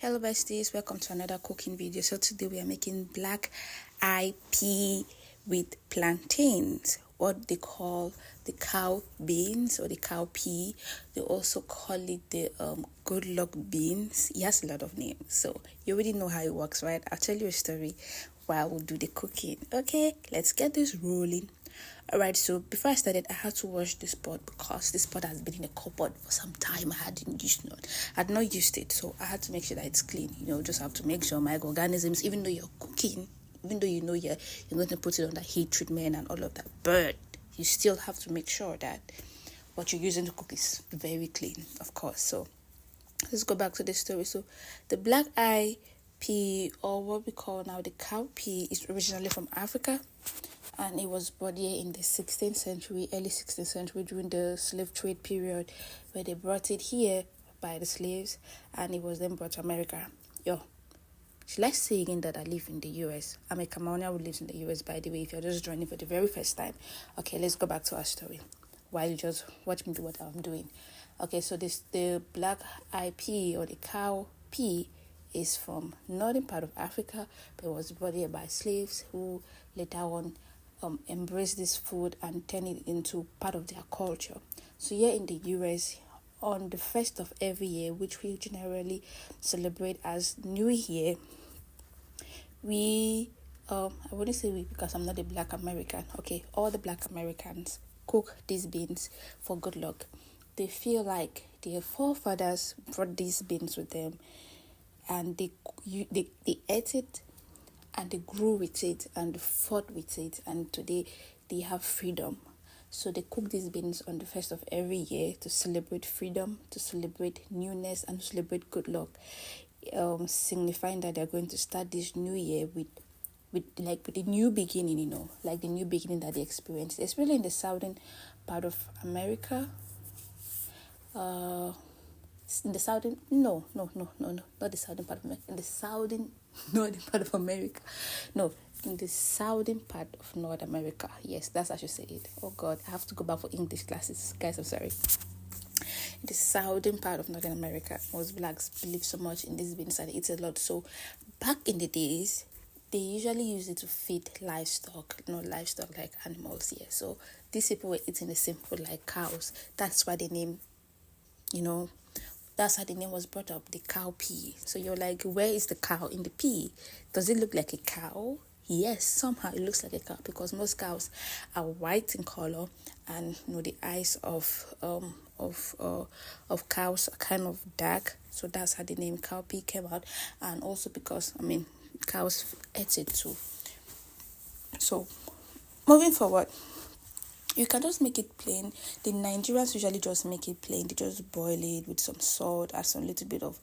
Hello besties, welcome to another cooking video. So today we are making black eye pea with plantains, what they call the cow beans or the cowpea. They also call it the good luck beans. It has a lot of names, so you already know how it works, right? I'll tell you a story while we do the cooking. Okay, let's get this rolling. Alright, so before I started, I had to wash this pot because this pot has been in a cupboard for some time. I had not used it, so I had to make sure that it's clean. Just have to make sure microorganisms, even though you're cooking, even though you know you're going to put it under heat treatment and all of that, but you still have to make sure that what you're using to cook is very clean, of course. So let's go back to the story. So the black eye pea, or what we call now the cowpea, is originally from Africa, and it was brought here in the 16th century, early 16th century, during the slave trade period, where they brought it here by the slaves, and it was then brought to America. Should I say again that I live in the US? I'm a Cameroonian who lives in the US, by the way, if you're just joining for the very first time. Okay, let's go back to our story while you just watch me do what I'm doing. Okay, so the black eye pea, or the cow pea, is from northern part of Africa, but it was brought here by slaves who later on embrace this food and turn it into part of their culture. So here in the US, on the first of every year, which we generally celebrate as New Year, we I wouldn't say we, because I'm not a black American. Okay, all the black Americans cook these beans for good luck. They feel like their forefathers brought these beans with them, and they ate it, and they grew with it, and they fought with it, and today they have freedom. So they cook these beans on the first of every year to celebrate freedom, to celebrate newness, and to celebrate good luck, signifying that they're going to start this new year with a new beginning, like the new beginning that they experienced, especially in the southern part of America. In the southern, no, not the southern part of America, in the southern northern part of America, no, in the southern part of North America. Yes, that's how I should say it. Oh God, I have to go back for English classes, guys. I'm sorry. In the southern part of Northern America, most blacks believe so much in these beans and they eat a lot. So back in the days, they usually use it to feed livestock, livestock like animals here. So these people were eating the same food like cows. That's why the name, that's how the name was brought up, the cowpea. So you're like, where is the cow in the pea? Does it look like a cow? Yes, somehow it looks like a cow, because most cows are white in color, and the eyes of cows are kind of dark. So that's how the name cowpea came out, and also because cows ate it too. So moving forward, you can just make it plain. The Nigerians usually just make it plain. They just boil it with some salt, add some little bit of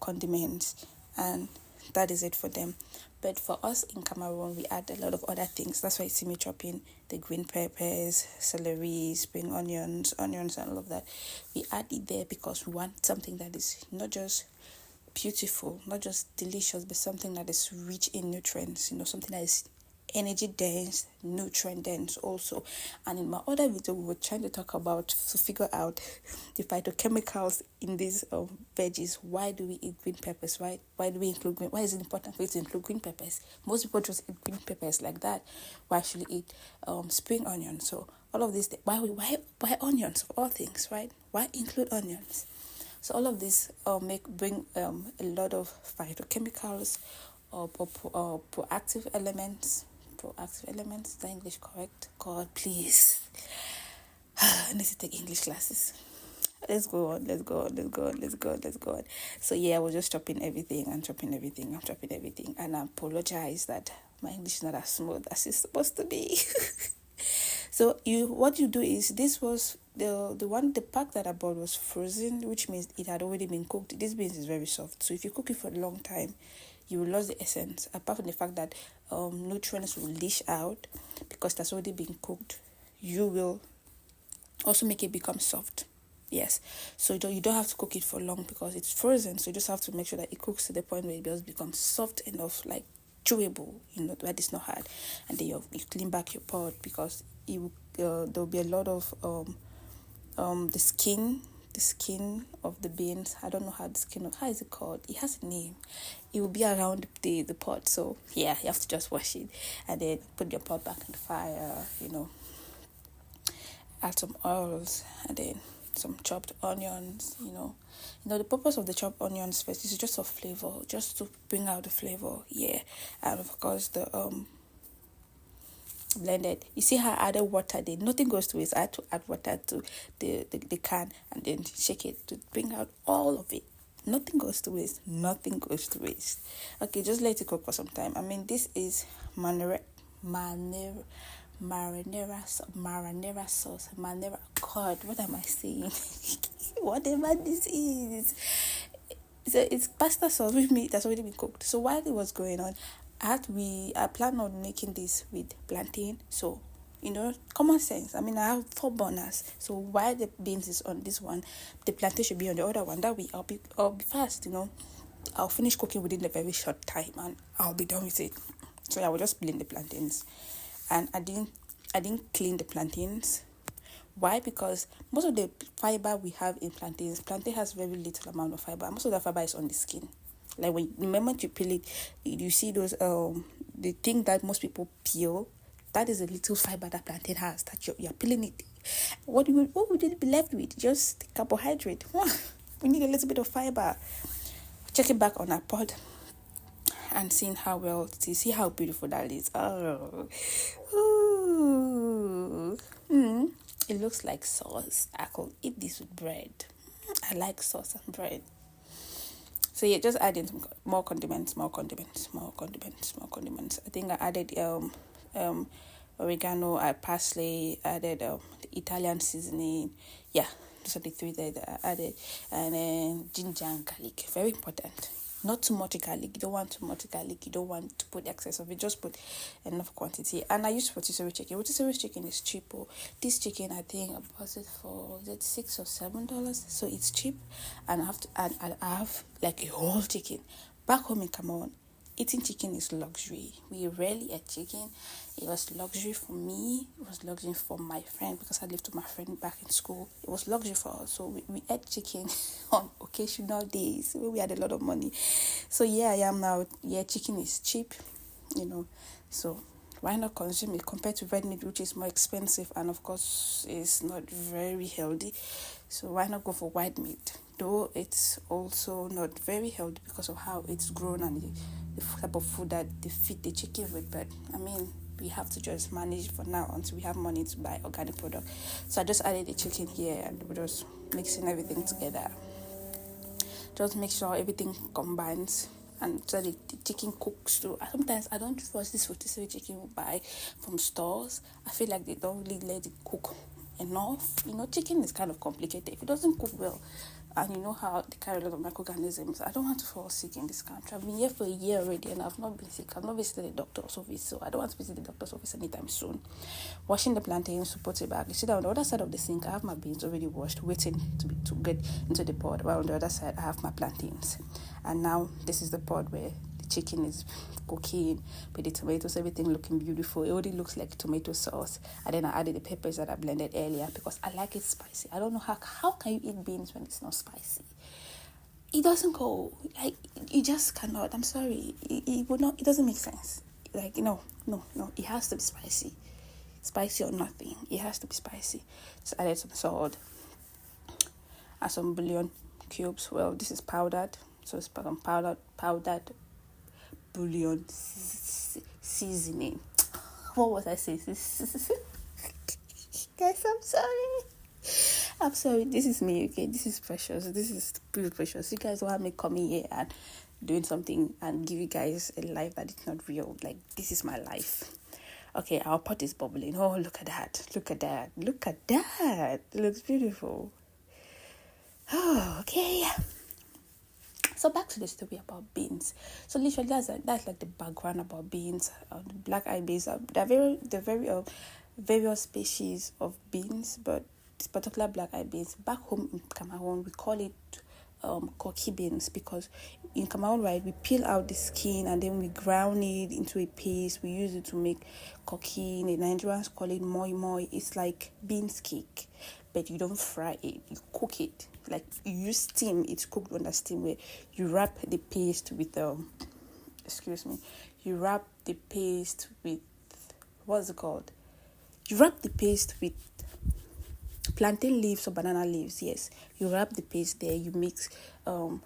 condiments, and that is it for them. But for us in Cameroon, we add a lot of other things. That's why you see me chopping the green peppers, celery, spring onions, and all of that. We add it there because we want something that is not just beautiful, not just delicious, but something that is rich in nutrients, something that is energy dense, nutrient dense also. And in my other video, we were trying to talk about, to figure out the phytochemicals in these veggies. Why do we eat green peppers? Why do we include green? Why is it important for you to include green peppers? Most people just eat green peppers like that. Why actually eat spring onions? So all of this, why onions of all things, right? Why include onions? So all of this bring a lot of phytochemicals or proactive elements. Is that English correct? God, please. I need to take English classes. Let's go on. So yeah, I was just chopping everything, and I apologize that my English is not as smooth as it's supposed to be. So what you do is, this was the pack that I bought was frozen, which means it had already been cooked. This beans is very soft, so if you cook it for a long time, you will lose the essence. Apart from the fact that nutrients will leach out because that's already been cooked, you will also make it become soft. Yes, so you don't have to cook it for long because it's frozen. So you just have to make sure that it cooks to the point where it just becomes soft enough, like chewable, that it's not hard. And then you clean back your pot, because there will be a lot of the the skin of the beans. I don't know how is it called? It has a name. It will be around the pot. So yeah, you have to just wash it and then put your pot back on the fire. Add some oils and then some chopped onions. The purpose of the chopped onions first is just for flavor, just to bring out the flavor. Yeah, and of course the blended. You see how I added water there? Nothing goes to waste. I had to add water to the can and then shake it to bring out all of it. Nothing goes to waste. Nothing goes to waste. Okay, just let it cook for some time. I mean, this is marinara sauce. God, what am I saying? Whatever this is. So it's pasta sauce with meat that's already been cooked. So while it was going on, I plan on making this with plantain. So, common sense. I mean, I have 4 burners. So while the beans is on this one, the plantain should be on the other one. That way I'll be fast, I'll finish cooking within a very short time and I'll be done with it. So I will just blend the plantains. And I didn't clean the plantains. Why? Because most of the fiber we have in plantain has very little amount of fiber. Most of the fiber is on the skin. Like the moment you peel it, you see those the thing that most people peel. That is a little fiber that plantain has. That you're peeling it. What would it be left with? Just carbohydrate. We need a little bit of fiber. Check it back on our pot and seeing how well it is. See how beautiful that is. It looks like sauce. I could eat this with bread. I like sauce and bread. So yeah, just adding some more condiments. I think I added oregano, parsley, added the Italian seasoning. Yeah, those are the 3 that I added. And then ginger and garlic. Very important. Not too much garlic. You don't want too much garlic. You don't want to put excess of it. Just put enough quantity. And I use rotisserie chicken. Rotisserie chicken is cheap. This chicken, I think I bought it for $6 or $7. So it's cheap. And I have like a whole chicken. Back home in Cameroon, eating chicken is luxury. We rarely eat chicken. It was luxury for me. It was luxury for my friend because I lived with my friend back in school. It was luxury for us. So we ate chicken on occasional days when we had a lot of money. So yeah, I am now. Yeah, chicken is cheap, So why not consume it compared to red meat, which is more expensive and of course is not very healthy. So why not go for white meat? Though it's also not very healthy because of how it's grown and the type of food that they feed the chicken with. But I mean, we have to just manage for now until we have money to buy organic product. So I just added the chicken here and we're just mixing everything together. Just make sure everything combines and so the chicken cooks too. Sometimes I don't trust this rotisserie chicken we buy from stores. I feel like they don't really let it cook enough. Chicken is kind of complicated. If it doesn't cook well, and you know how they carry a lot of microorganisms, I don't want to fall sick in this country. I've been here for a year already and I've not been sick. I've not visited the doctor's office, so I don't want to visit the doctor's office anytime soon. Washing the plantains to put it back. You see that on the other side of the sink, I have my beans already washed, waiting to get into the pot. While on the other side, I have my plantains. And now this is the pot where the chicken is cooking with the tomatoes, everything looking beautiful. It already looks like tomato sauce. And then I added the peppers that I blended earlier because I like it spicy. I don't know how can you eat beans when it's not spicy? It doesn't go. Like, you just cannot. I'm sorry. It would not. It doesn't make sense. Like, no. It has to be spicy. Spicy or nothing. It has to be spicy. So I added some salt and some bouillon cubes. Well, this is powdered. So it's some powdered bouillon seasoning. What was I saying? Guys, I'm sorry. This is me, okay? This is Precious. This is pretty Precious. You guys want me coming here and doing something and give you guys a life that is not real. Like, this is my life. Okay, our pot is bubbling. Oh, look at that. It looks beautiful. Oh, okay. So back to the story about beans. So literally that's like the background about beans. The black eye beans they're very various species of beans, but this particular black eye beans back home in Cameroon we call it cocky beans because in Cameroon, right, we peel out the skin and then we ground it into a paste. We use it to make cocky. The Nigerians call it moi moi. It's like beans cake, but you don't fry it, you cook it. like you use steam. It's cooked under steam, where you wrap the paste with you wrap the paste with, what's it called? You wrap the paste with plantain leaves or banana leaves. Yes, you wrap the paste there. You mix some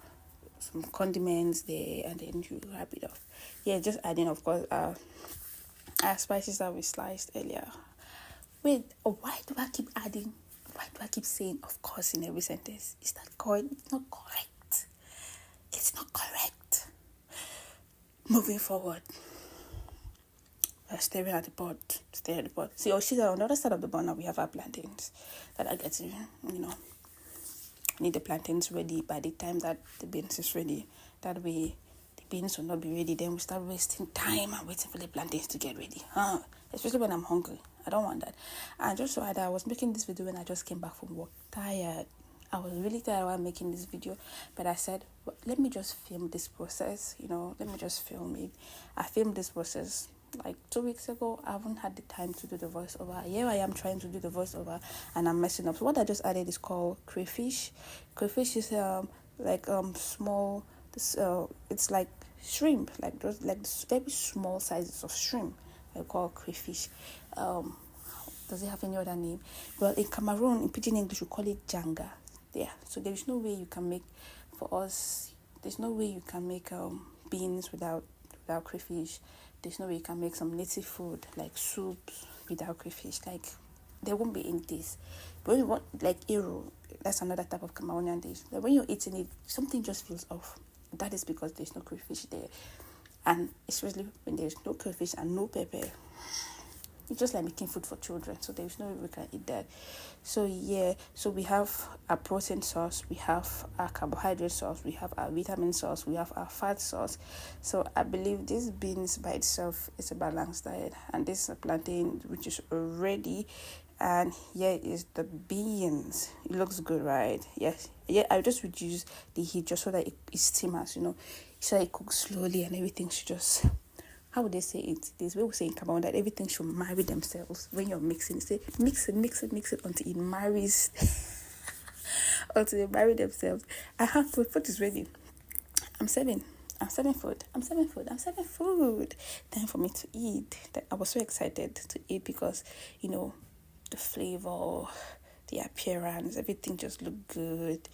condiments there, and then you wrap it off. Yeah, just adding, of course, our spices that we sliced earlier. Wait, why do I keep adding? Why do I keep saying "of course" in every sentence? Is that correct? It's not correct. It's not correct. Moving forward. Staring at the pot. See, on the other side of the burner, we have our plantains that are getting, need the plantains ready by the time that the beans is ready. That way, the beans will not be ready. Then we start wasting time and waiting for the plantains to get ready. Especially when I'm hungry. I don't want that. And just so I was making this video when I just came back from work, tired. I was really tired while making this video, but I said, well, let me just film this process. Let me just film it. I filmed this process like 2 weeks ago. I haven't had the time to do the voiceover. Here I am trying to do the voiceover, and I'm messing up. So what I just added is called crayfish. Crayfish is small. It's like shrimp, like those very small sizes of shrimp. I call crayfish. Does it have any other name? Well, in Cameroon, in Pidgin English, we call it janga. Yeah. So there is no way you can make, for us, there's no way you can make beans without crayfish. There's no way you can make some native food like soups without crayfish. Like, there won't be any taste. But when you want, like Ero, that's another type of Cameroonian dish. Like when you're eating it, something just feels off. That is because there's no crayfish there. And especially when there's no crayfish and no pepper, it's just like making food for children. So there's no way we can eat that. So yeah, so we have our protein sauce, we have our carbohydrate sauce, we have our vitamin sauce, we have our fat sauce. So I believe this beans by itself is a balanced diet. And this plantain, which is already, and here is the beans. It looks good, right? Yes. Yeah, I just reduce the heat just so that it simmers, so that it cooks slowly and everything should just, how would they say it? This way we say in Cameroon that everything should marry themselves. When you're mixing, say mix it until it marries, until they marry themselves. Food is ready. I'm serving food. Time for me to eat. I was so excited to eat because, the flavor, the appearance, everything just looked good.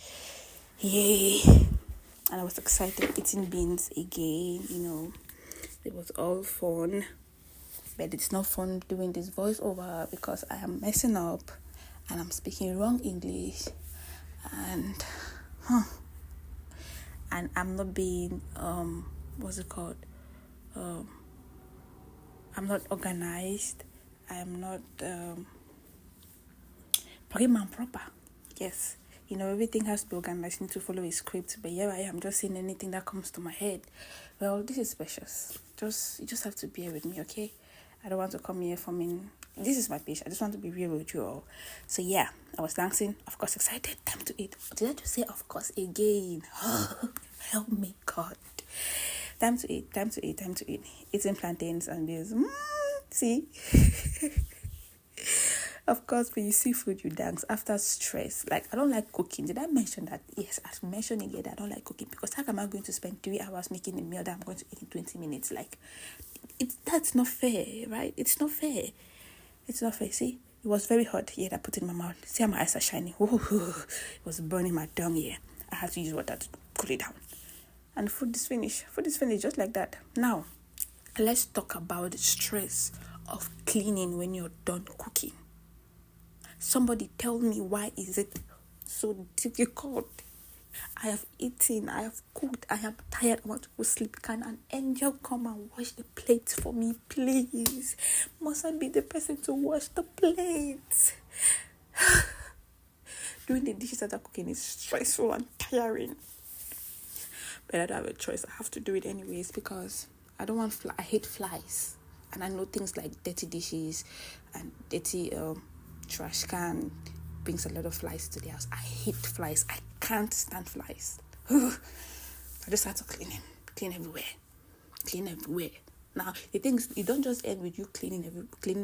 Yay! And I was excited eating beans again, It was all fun, but it's not fun doing this voiceover because I am messing up and I'm speaking wrong English, and I'm not being what's it called? I'm not organized. I am not prim and proper. Yes. Everything has to be organized. You need to follow a script. But here I am just saying anything that comes to my head. Well, this is precious. You just have to bear with me, okay? I don't want to come here forming. This is my page. I just want to be real with you all. So yeah, I was dancing. Of course, excited. Time to eat. Did I just say of course again? Help me, God. Time to eat. Eating plantains and this. See? Of course, when you see food, you dance after stress. Like, I don't like cooking. Did I mention that? Yes, I mentioned it here that I don't like cooking because how am I going to spend 3 hours making a meal that I'm going to eat in 20 minutes? Like, that's not fair, right? It's not fair. See, it was very hot here that I put in my mouth. See how my eyes are shining. It was burning my tongue here. I had to use water to cool it down. And the food is finished. Just like that. Now, let's talk about the stress of cleaning when you're done cooking. Somebody tell me, why is it so difficult? I have eaten, I have cooked, I am tired, I want to go sleep. Can an angel come and wash the plates for me, please? Must I be the person to wash the plates? Doing the dishes that are cooking is stressful and tiring. But I don't have a choice. I have to do it anyways because I don't want I hate flies. And I know things like dirty dishes and dirty trash can brings a lot of flies to the house. I hate flies. I can't stand flies. I just have to clean them. Clean everywhere. Now, the thing is, you don't just end with you cleaning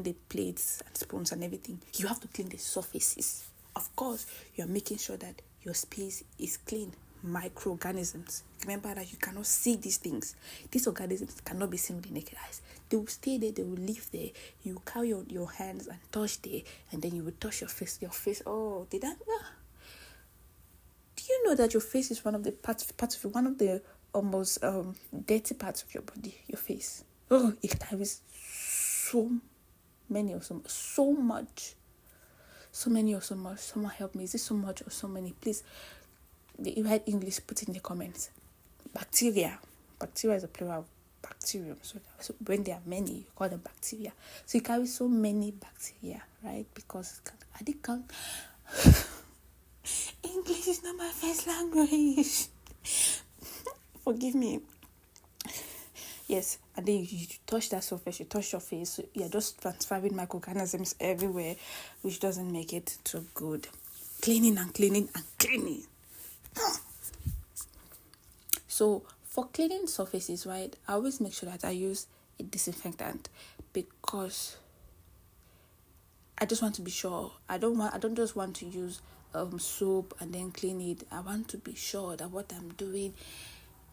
the plates and spoons and everything. You have to clean the surfaces. Of course, you're making sure that your space is clean. Microorganisms. Remember that you cannot see these things. These organisms cannot be seen with the naked eyes. They will stay there, they will live there. You carry your hands and touch there, and then you will touch your face. Oh, did that? Do you know that your face is one of the parts of one of the almost dirty parts of your body? Your face. Oh, it carries so many or so much. So many or so much. Someone help me. Is it so much or so many? Please, if you had English, put in the comments. Bacteria. Bacteria is a plural of bacterium. So when there are many, you call them bacteria. So you carry so many bacteria, right? Because I can't. English is not my first language. Forgive me. Yes, and then you touch that surface, you touch your face, so you're just transferring microorganisms everywhere, which doesn't make it so good. Cleaning and cleaning and cleaning. So for cleaning surfaces, right, I always make sure that I use a disinfectant, because I just want to be sure. I don't just want to use soap and then clean it. I want to be sure that what I'm doing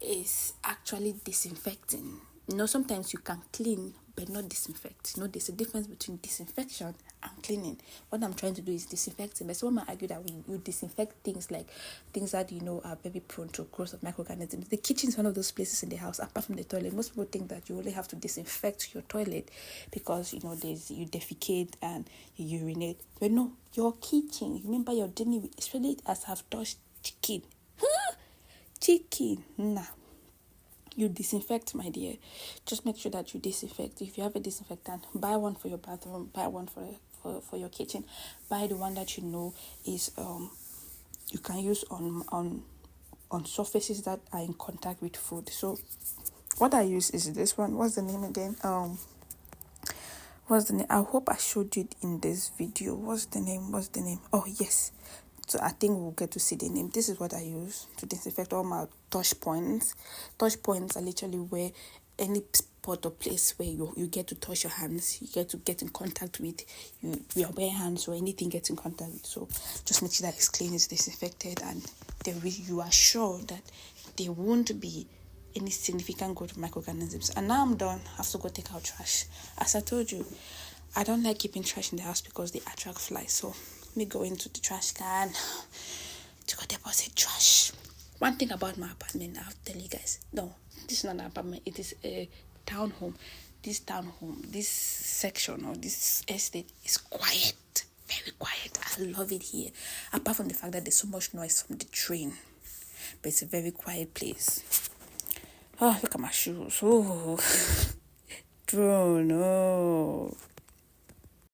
is actually disinfecting. Sometimes you can clean but not disinfect. There's a difference between disinfection and cleaning. What I'm trying to do is disinfecting. But someone might argue that you disinfect things like things that are very prone to growth of microorganisms. The kitchen is one of those places in the house, apart from the toilet. Most people think that you only have to disinfect your toilet because you defecate and you urinate. But no, your kitchen. Remember, you're dealing with, especially as I've touched chicken. Chicken, nah. You disinfect, my dear. Just make sure that you disinfect. If you have a disinfectant, buy one for your bathroom, buy one for your kitchen. Buy the one that is you can use on surfaces that are in contact with food. So what I use is this one. What's the name again? What's the name? I hope I showed you in this video. What's the name? Oh, yes. So I think we'll get to see the name. This is what I use to disinfect all my touch points. Touch points are literally where any spot or place where you get to touch your hands, you get in contact with your bare hands, or anything gets in contact with. So just make sure that it's clean, it's disinfected, and then you are sure that there won't be any significant growth of microorganisms. And now I'm done. I have to go take out trash. As I told you, I don't like keeping trash in the house because they attract flies. So me go into the trash can to go deposit trash. One thing about my apartment, I'll tell you guys. No, this is not an apartment. It is a townhome. This section or this estate is quiet. Very quiet. I love it here. Apart from the fact that there's so much noise from the train. But it's a very quiet place. Oh, look at my shoes. Oh, drone. Oh.